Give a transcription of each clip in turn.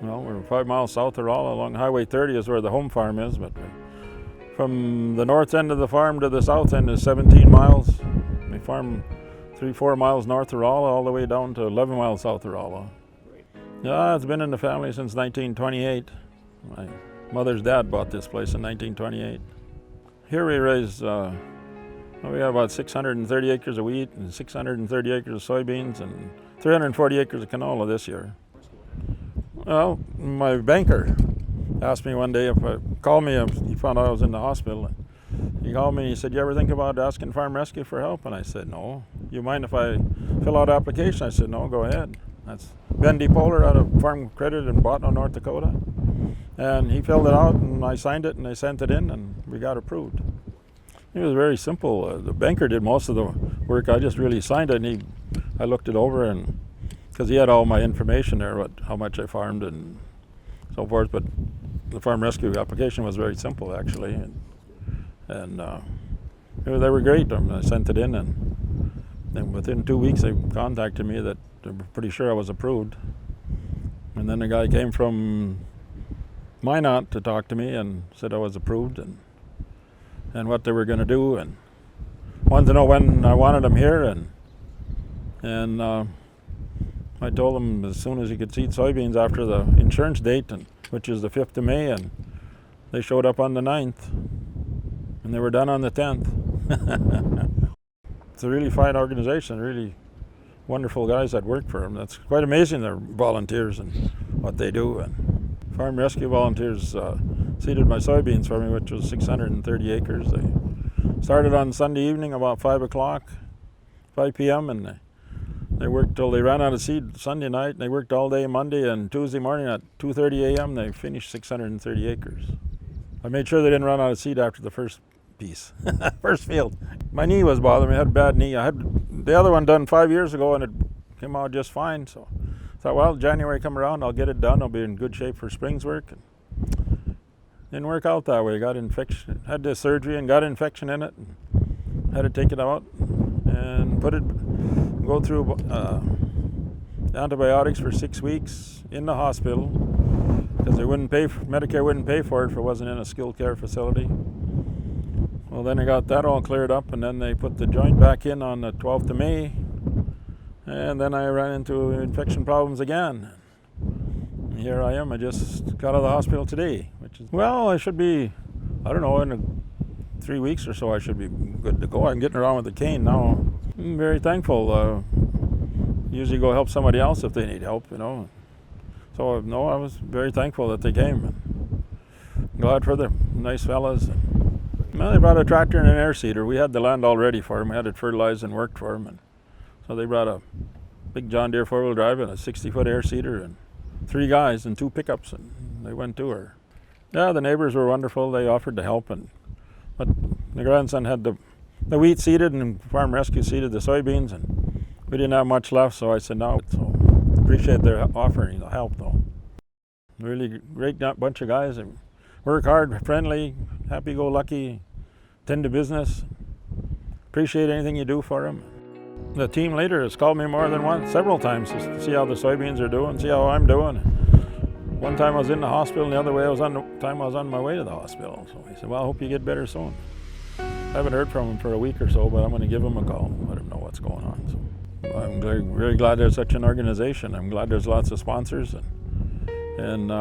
Well, we're 5 miles south of Rolla. Along Highway 30 is where the home farm is, but from the north end of the farm to the south end is 17 miles. We farm 3-4 miles north of Rolla all the way down to 11 miles south of Rolla. Yeah, it's been in the family since 1928. My mother's dad bought this place in 1928. Here we raise, we have about 630 acres of wheat and 630 acres of soybeans and 340 acres of canola this year. Well, my banker asked me one day if he found out I was in the hospital. He called me and he said, "You ever think about asking Farm Rescue for help?" And I said, "No." "You mind if I fill out an application?" I said, "No, go ahead." That's Ben DePoler out of Farm Credit in Botno, North Dakota. And he filled it out and I signed it and I sent it in and we got approved. It was very simple. The banker did most of the work. I just really signed it and I looked it over, and because he had all my information there, how much I farmed and so forth. But the Farm Rescue application was very simple, actually, and they were great. I sent it in, and within 2 weeks they contacted me that they were pretty sure I was approved. And then the guy came from Minot to talk to me and said I was approved and what they were going to do, and wanted to know when I wanted them here, and I told him as soon as he could seed soybeans after the insurance date, which is the 5th of May, and they showed up on the 9th, and they were done on the 10th. It's a really fine organization, really wonderful guys that work for them. That's quite amazing, their volunteers and what they do. And Farm Rescue volunteers seeded my soybeans for me, which was 630 acres. They started on Sunday evening about 5 p.m. and they worked till they ran out of seed Sunday night. They worked all day Monday, and Tuesday morning at 2:30 a.m. they finished 630 acres. I made sure they didn't run out of seed after the first piece, first field. My knee was bothering me. I had a bad knee. I had the other one done 5 years ago, and it came out just fine. So I thought, well, January come around, I'll get it done. I'll be in good shape for spring's work. And didn't work out that way. Got infection. Had the surgery and got infection in it. And had to take it out and go through antibiotics for 6 weeks in the hospital because Medicare wouldn't pay for it if it wasn't in a skilled care facility. Well, then I got that all cleared up, and then they put the joint back in on the 12th of May, and then I ran into infection problems again. And here I am. I just got out of the hospital today, well, I should be, I don't know, in 3 weeks or so I should be good to go. I'm getting around with the cane now. I'm very thankful. Usually go help somebody else if they need help, So no, I was very thankful that they came. Glad for the nice fellas. Well, they brought a tractor and an air seeder. We had the land all ready for them. We had it fertilized and worked for them. And so they brought a big John Deere 4-wheel drive and a 60-foot air seeder and 3 guys and 2 pickups, and they went to her. Yeah, the neighbors were wonderful. They offered to help, but the grandson had the wheat seeded and Farm Rescue seeded the soybeans, and we didn't have much left, so I said no. So appreciate their offering the help, though. Really great bunch of guys. They work hard, friendly, happy-go-lucky, tend to business. Appreciate anything you do for them. The team leader has called me more than once, several times, to see how the soybeans are doing, see how I'm doing. One time I was in the hospital, and the other way I was on my way to the hospital. So he said, "Well, I hope you get better soon." I haven't heard from him for a week or so, but I'm going to give him a call and let him know what's going on. So I'm very, very glad there's such an organization. I'm glad there's lots of sponsors, and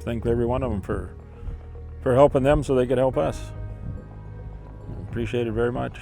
thank every one of them for helping them so they could help us. Appreciate it very much.